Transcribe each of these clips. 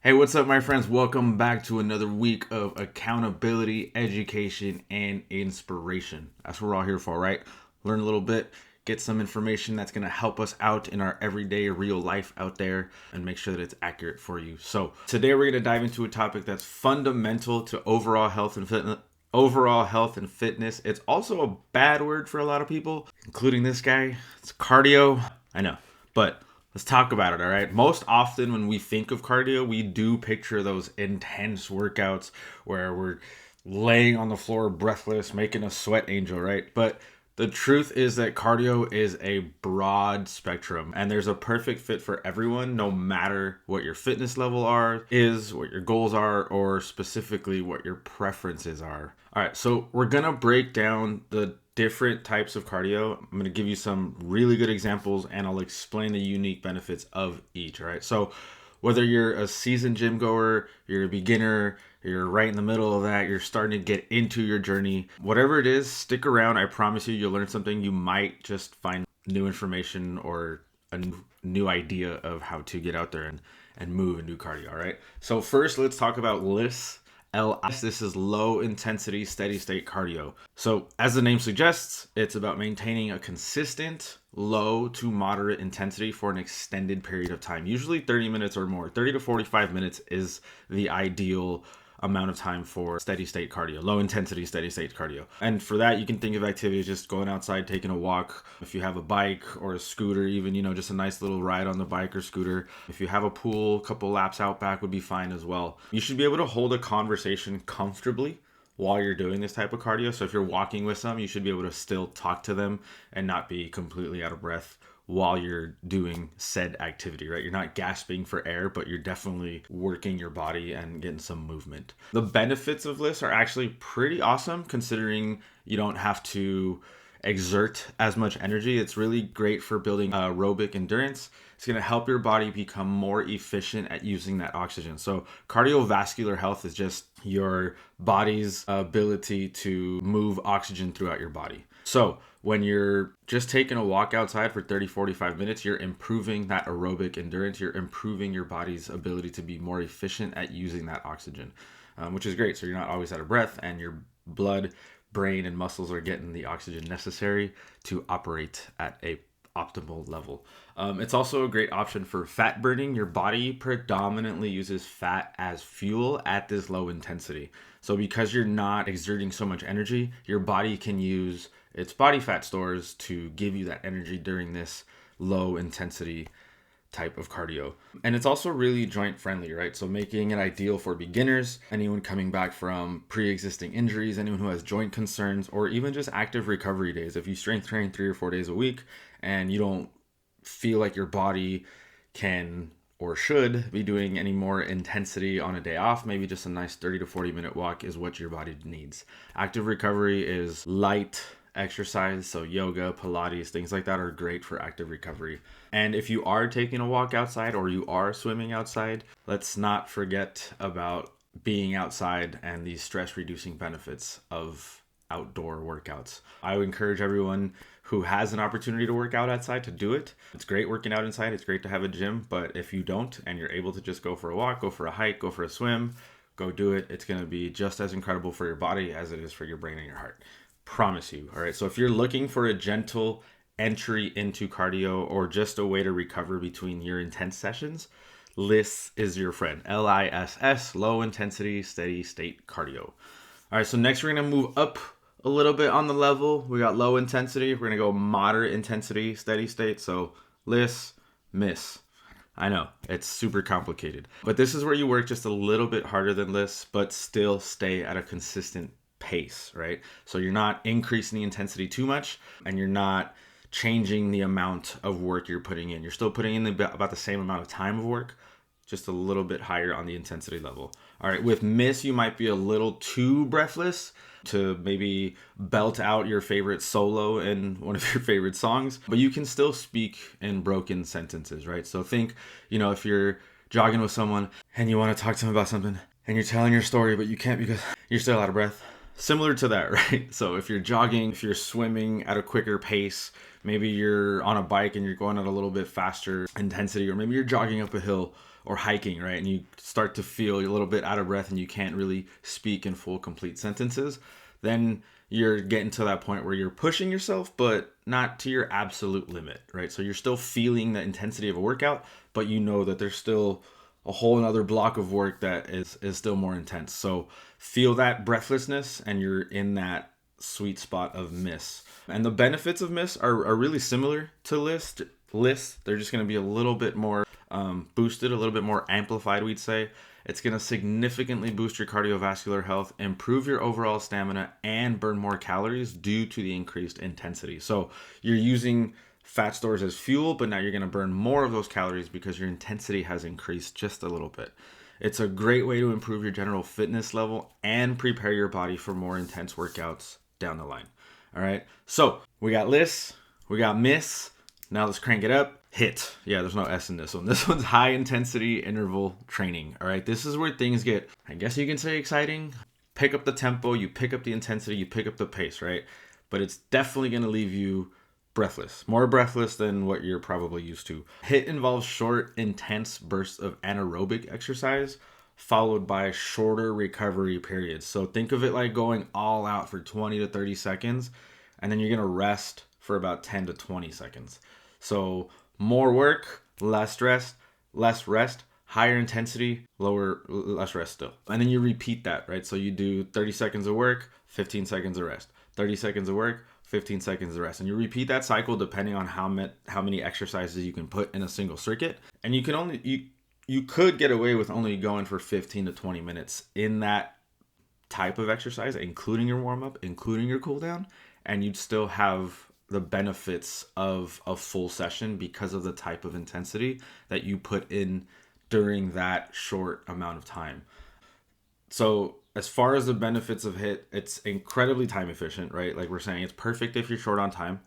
Hey, what's up, my friends? Welcome back to another week of accountability, education, and inspiration. That's what we're all here for, right? Learn a little bit, get some information that's going to help us out in our everyday real life out there, and make sure that it's accurate for you. So, today we're going to dive into a topic that's fundamental to overall health and fitness. It's also a bad word for a lot of people, including this guy. It's cardio. I know, but let's talk about it, all right? Most often when we think of cardio, we do picture those intense workouts where we're laying on the floor breathless, making a sweat angel, right? But the truth is that cardio is a broad spectrum and there's a perfect fit for everyone, no matter what your fitness level is, what your goals are, or specifically what your preferences are. All right, so we're gonna break down the different types of cardio. I'm going to give you some really good examples and I'll explain the unique benefits of each. All right. So whether you're a seasoned gym goer, you're a beginner, you're right in the middle of that, you're starting to get into your journey, whatever it is, stick around. I promise you'll learn something. You might just find new information or a new idea of how to get out there and move and do cardio. All right. So first, let's talk about LISS. LISS. This is low intensity steady state cardio. So as the name suggests, it's about maintaining a consistent low to moderate intensity for an extended period of time, usually 30 minutes or more. 30 to 45 minutes is the ideal amount of time for steady state cardio, low intensity steady state cardio. And for that, you can think of activities just going outside, taking a walk. If you have a bike or a scooter, even, just a nice little ride on the bike or scooter. If you have a pool, a couple laps out back would be fine as well. You should be able to hold a conversation comfortably while you're doing this type of cardio. So if you're walking with some, you should be able to still talk to them and not be completely out of breath while you're doing said activity, right? You're not gasping for air, but you're definitely working your body and getting some movement. The benefits of this are actually pretty awesome considering you don't have to exert as much energy. It's really great for building aerobic endurance. It's going to help your body become more efficient at using that oxygen. So cardiovascular health is just your body's ability to move oxygen throughout your body. So when you're just taking a walk outside for 30, 45 minutes, you're improving that aerobic endurance. You're improving your body's ability to be more efficient at using that oxygen, which is great. So you're not always out of breath and your blood, brain, and muscles are getting the oxygen necessary to operate at a optimal level. It's also a great option for fat burning. Your body predominantly uses fat as fuel at this low intensity. So because you're not exerting so much energy, your body can use its body fat stores to give you that energy during this low intensity type of cardio. And it's also really joint friendly, right? So making it ideal for beginners, anyone coming back from pre-existing injuries, anyone who has joint concerns, or even just active recovery days. If you strength train 3 or 4 days a week and you don't feel like your body can or should be doing any more intensity on a day off, maybe just a nice 30 to 40 minute walk is what your body needs. Active recovery is light exercise, so yoga, Pilates, things like that are great for active recovery. And if you are taking a walk outside or you are swimming outside, let's not forget about being outside and the stress reducing benefits of outdoor workouts. I would encourage everyone who has an opportunity to work out outside to do it. It's great working out inside. It's great to have a gym, but if you don't and you're able to just go for a walk, go for a hike, go for a swim, go do it. It's going to be just as incredible for your body as it is for your brain and your heart. Promise you. All right. So if you're looking for a gentle entry into cardio or just a way to recover between your intense sessions, LISS is your friend. LISS, low intensity, steady state cardio. All right. So next we're going to move up a little bit on the level. We got low intensity. We're going to go moderate intensity, steady state. So LISS, MISS. I know it's super complicated, but this is where you work just a little bit harder than LISS, but still stay at a consistent pace, right? So you're not increasing the intensity too much and you're not changing the amount of work you're putting in. You're still putting in about the same amount of time of work, just a little bit higher on the intensity level. All right, with MISS, you might be a little too breathless to maybe belt out your favorite solo in one of your favorite songs, but you can still speak in broken sentences, right? So think, if you're jogging with someone and you want to talk to them about something and you're telling your story, but you can't because you're still out of breath. Similar to that, right? So if you're jogging, if you're swimming at a quicker pace, maybe you're on a bike and you're going at a little bit faster intensity, or maybe you're jogging up a hill or hiking, right? And you start to feel a little bit out of breath and you can't really speak in full, complete sentences, then you're getting to that point where you're pushing yourself, but not to your absolute limit, right? So you're still feeling the intensity of a workout, but you know that there's still a whole another block of work that is still more intense. So feel that breathlessness and you're in that sweet spot of miss. And the benefits of miss are really similar to LISS. They're just going to be a little bit more boosted, a little bit more amplified, we'd say. It's going to significantly boost your cardiovascular health, improve your overall stamina, and burn more calories due to the increased intensity. So you're using fat stores as fuel, but now you're going to burn more of those calories because your intensity has increased just a little bit. It's a great way to improve your general fitness level and prepare your body for more intense workouts down the line. All right. So we got LISS, we got miss. Now let's crank it up. HIIT. Yeah, there's no S in this one. This one's high intensity interval training. All right. This is where things get, I guess you can say, exciting. Pick up the tempo, you pick up the intensity, you pick up the pace, right? But it's definitely going to leave you breathless, more breathless than what you're probably used to. HIIT involves short, intense bursts of anaerobic exercise followed by shorter recovery periods. So think of it like going all out for 20 to 30 seconds, and then you're going to rest for about 10 to 20 seconds. So more work, less rest, higher intensity, less rest still. And then you repeat that, right? So you do 30 seconds of work, 15 seconds of rest, 30 seconds of work, 15 seconds of rest. And you repeat that cycle depending on how many exercises you can put in a single circuit. And you could get away with only going for 15 to 20 minutes in that type of exercise, including your warm-up, including your cool down, and you'd still have the benefits of a full session because of the type of intensity that you put in during that short amount of time. So as far as the benefits of HIIT, it's incredibly time efficient, right? Like we're saying, it's perfect if you're short on time.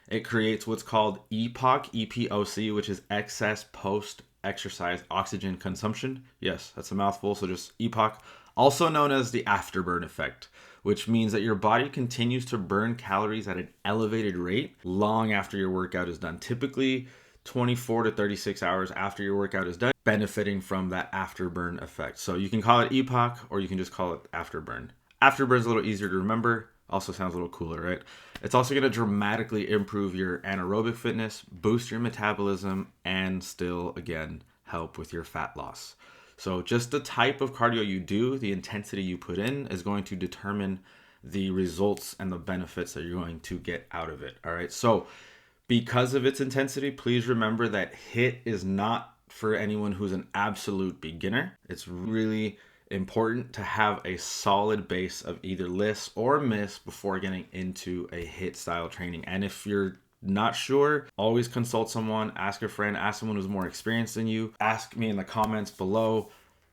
It creates what's called EPOC, which is excess post-exercise oxygen consumption. Yes, that's a mouthful, so just EPOC, also known as the afterburn effect, which means that your body continues to burn calories at an elevated rate long after your workout is done. Typically 24 to 36 hours after your workout is done, benefiting from that afterburn effect. So you can call it EPOC or you can just call it afterburn. Afterburn is a little easier to remember, also sounds a little cooler, right? It's also going to dramatically improve your anaerobic fitness, boost your metabolism, and still, again, help with your fat loss. So just the type of cardio you do, the intensity you put in is going to determine the results and the benefits that you're going to get out of it. All right. So because of its intensity, please remember that HIIT is not for anyone who's an absolute beginner. It's really important to have a solid base of either LISS or miss before getting into a HIIT style training. And if you're not sure, always consult someone, ask a friend, ask someone who's more experienced than you, ask me in the comments below,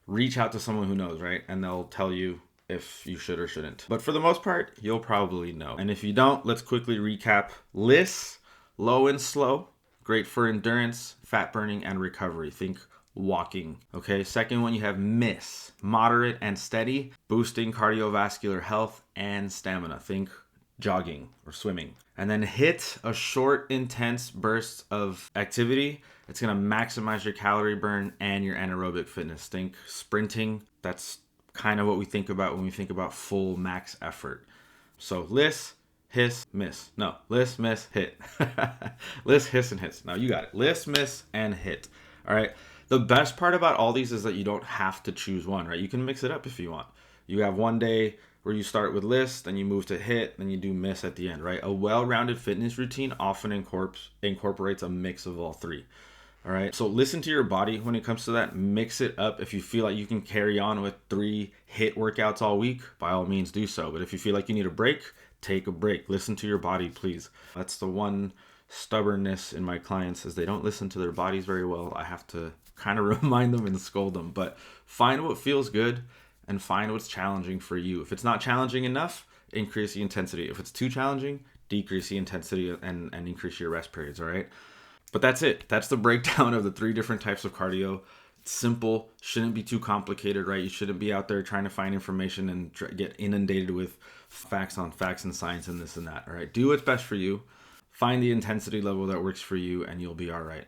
reach out to someone who knows, right? And they'll tell you if you should or shouldn't. But for the most part, you'll probably know. And if you don't, let's quickly recap. LISS, low and slow, great for endurance, fat burning, and recovery. Think walking. Okay. Second one, you have miss, moderate and steady, boosting cardiovascular health and stamina. Think jogging or swimming. And then HIIT, a short, intense burst of activity. It's going to maximize your calorie burn and your anaerobic fitness. Think sprinting. That's kind of what we think about when we think about full max effort. So LISS, hiss, miss. No, LISS, miss, HIIT. LISS, hiss, and hits. Now you got it. LISS, miss, and HIIT. All right. The best part about all these is that you don't have to choose one, right? You can mix it up if you want. You have one day where you start with LISS, then you move to HIIT, then you do miss at the end, right? A well-rounded fitness routine often incorporates a mix of all three. All right. So listen to your body when it comes to that. Mix it up. If you feel like you can carry on with 3 HIIT workouts all week, by all means do so. But if you feel like you need a break, take a break. Listen to your body, please. That's the one stubbornness in my clients is they don't listen to their bodies very well. I have to kind of remind them and scold them. But find what feels good and find what's challenging for you. If it's not challenging enough, increase the intensity. If it's too challenging, decrease the intensity and increase your rest periods, all right? But that's it. That's the breakdown of the 3 different types of cardio. It's simple, shouldn't be too complicated, right? You shouldn't be out there trying to find information and get inundated with facts on facts and science and this and that, all right? Do what's best for you. Find the intensity level that works for you and you'll be all right.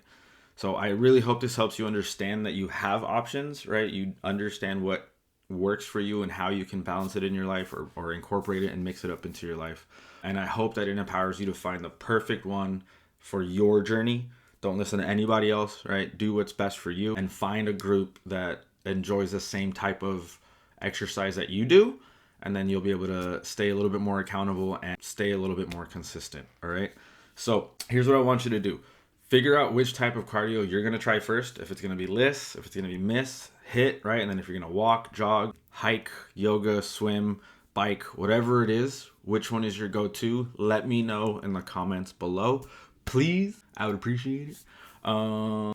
So I really hope this helps you understand that you have options, right? You understand what works for you and how you can balance it in your life, or incorporate it and mix it up into your life. And I hope that it empowers you to find the perfect one for your journey. Don't listen to anybody else, right? Do what's best for you and find a group that enjoys the same type of exercise that you do. And then you'll be able to stay a little bit more accountable and stay a little bit more consistent. All right. So here's what I want you to do. Figure out which type of cardio you're going to try first. If it's going to be LISS, if it's going to be MISS, HIIT, right? And then if you're going to walk, jog, hike, yoga, swim, bike, whatever it is, which one is your go-to? Let me know in the comments below. Please, I would appreciate it. But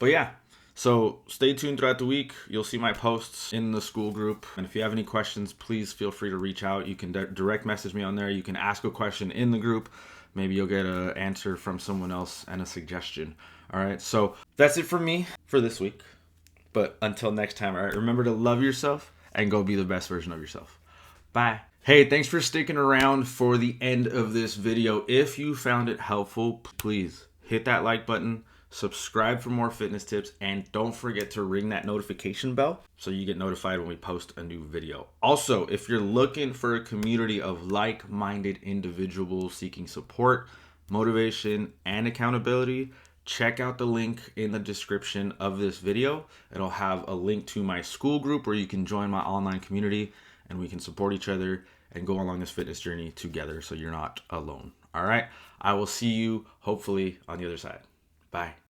yeah, so stay tuned throughout the week. You'll see my posts in the school group. And if you have any questions, please feel free to reach out. You can direct message me on there. You can ask a question in the group. Maybe you'll get an answer from someone else and a suggestion. All right, so that's it for me for this week. But until next time, all right, remember to love yourself and go be the best version of yourself. Bye. Hey, thanks for sticking around for the end of this video. If you found it helpful, please hit that like button, subscribe for more fitness tips, and don't forget to ring that notification bell so you get notified when we post a new video. Also, if you're looking for a community of like-minded individuals seeking support, motivation, and accountability, check out the link in the description of this video. It'll have a link to my school group where you can join my online community and we can support each other and go along this fitness journey together so you're not alone. All right, I will see you hopefully on the other side. Bye.